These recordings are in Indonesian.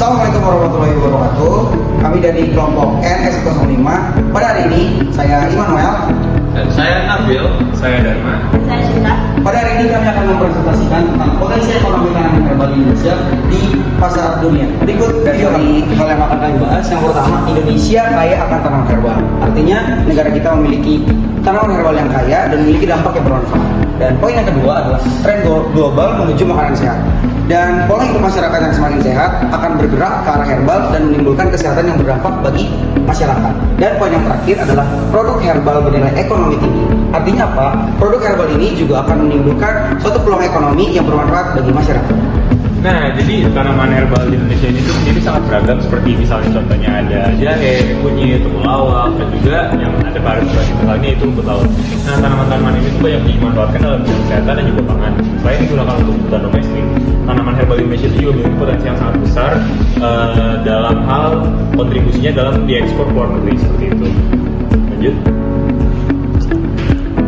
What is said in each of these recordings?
Assalamualaikum warahmatullahi wabarakatuh. Kami dari kelompok NS05. Pada hari ini saya Immanuel Dan saya Nabil. Saya Dharma. Saya Cinta. Pada hari ini kami akan mempresentasikan tentang potensi ekonomi tanaman herbal di Indonesia di pasar dunia. Berikut dari hal yang akan kami bahas. Yang pertama, Indonesia kaya akan tanaman herbal. Artinya negara kita memiliki tanaman herbal yang kaya dan memiliki dampak yang bermanfaat. Dan poin yang kedua adalah tren global menuju makanan sehat. Dan pola hidup masyarakat yang semakin sehat akan bergerak ke arah herbal dan menimbulkan kesehatan yang berdampak bagi masyarakat. Dan poin yang terakhir adalah produk herbal bernilai ekonomi tinggi. Artinya apa? Produk herbal ini juga akan menimbulkan suatu peluang ekonomi yang bermanfaat bagi masyarakat. Nah, jadi tanaman herbal di Indonesia ini tuh sendiri sangat beragam, seperti misalnya contohnya ada jahe, kunyit, temulawak, dan juga yang ada pada misalnya itu rumput laut. Nah, tanaman-tanaman ini tuh banyak dimanfaatkan dalam bidang kesehatan dan juga pangan. Selain digunakan untuk kebutuhan domestik, tanaman herbal di Indonesia itu juga memiliki potensi yang sangat besar dalam hal kontribusinya dalam diekspor ke luar negeri seperti itu. Lanjut.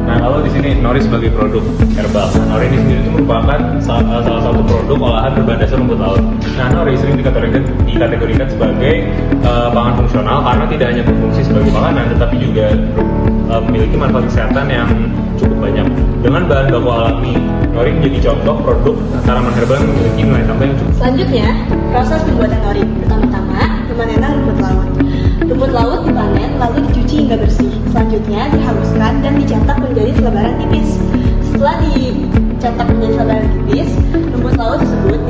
Nah, lalu di sini nori sebagai produk herbal. Nah, nori ini sendiri itu merupakan salah satu produk olahan berbahan dasar rumput laut. Nah, nori sering dikategorikan sebagai pangan fungsional karena tidak hanya berfungsi sebagai makanan, tetapi juga memiliki manfaat kesehatan yang cukup banyak. Dengan bahan baku alami, nori menjadi contoh produk tanaman herbal yang memiliki nilai tambah yang cukup. Selanjutnya, proses pembuatan nori. Pertama-tama, pemanenan rumput laut. Rumput laut dipanen lalu dicuci hingga bersih. Selanjutnya dihaluskan dan dicetak menjadi selebaran tipis. Setelah dicetak menjadi selebaran tipis, rumput laut tersebut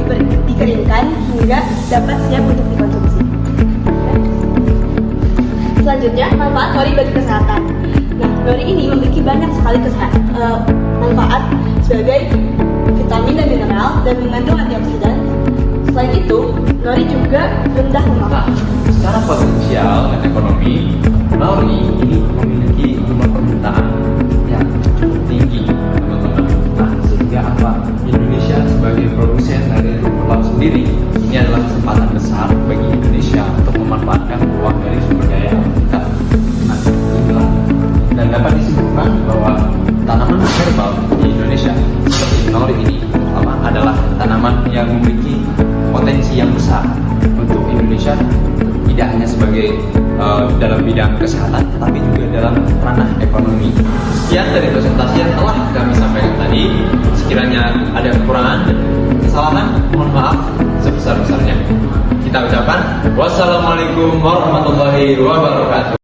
dikeringkan hingga dapat siap untuk dikonsumsi. Selanjutnya, manfaat nori bagi kesehatan. Nah, nori ini memiliki banyak sekali manfaat sebagai vitamin dan mineral dan mengandung antioksidan. Selain itu, nori juga rendah lemak. Secara potensial dan ekonomi, nori ini memiliki jumlah permintaan yang cukup tinggi, teman-teman. Nah, sehingga apa? Indonesia sebagai produsen dari rumput laut sendiri, ini adalah kesempatan besar bagi Indonesia untuk memanfaatkan peluang dari sumber daya alam kita. Nah, inilah dan dapat disimpulkan bahwa tanaman herbal di Indonesia seperti nori ini adalah tanaman yang memiliki potensi yang besar untuk Indonesia, tidak hanya sebagai dalam bidang kesehatan, tapi juga dalam ranah ekonomi. Sekian dari presentasi yang telah kami sampaikan tadi. Sekiranya ada kekurangan dan kesalahan, mohon maaf sebesar-besarnya. Kita ucapkan wassalamualaikum warahmatullahi wabarakatuh.